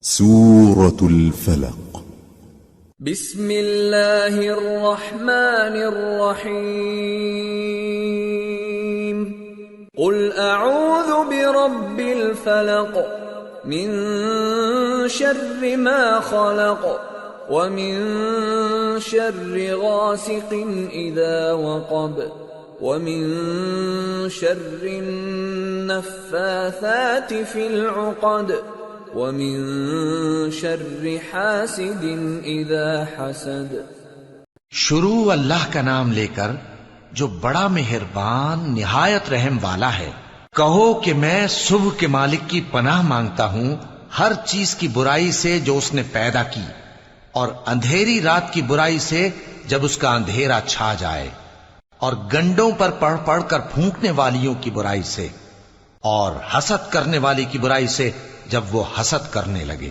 سورة الفلق. بسم الله الرحمن الرحيم. قل أعوذ برب الفلق من شر ما خلق ومن شر غاسق إذا وقب ومن شر النفاثات في العقد ومن شر حاسد اذا حسد. شروع اللہ کا نام لے کر جو بڑا مہربان نہایت رحم والا ہے. کہو کہ میں صبح کے مالک کی پناہ مانگتا ہوں ہر چیز کی برائی سے جو اس نے پیدا کی، اور اندھیری رات کی برائی سے جب اس کا اندھیرا چھا جائے، اور گنڈوں پر پڑھ پڑھ کر پھونکنے والیوں کی برائی سے، اور حسد کرنے والی کی برائی سے جب وہ حسد کرنے لگے.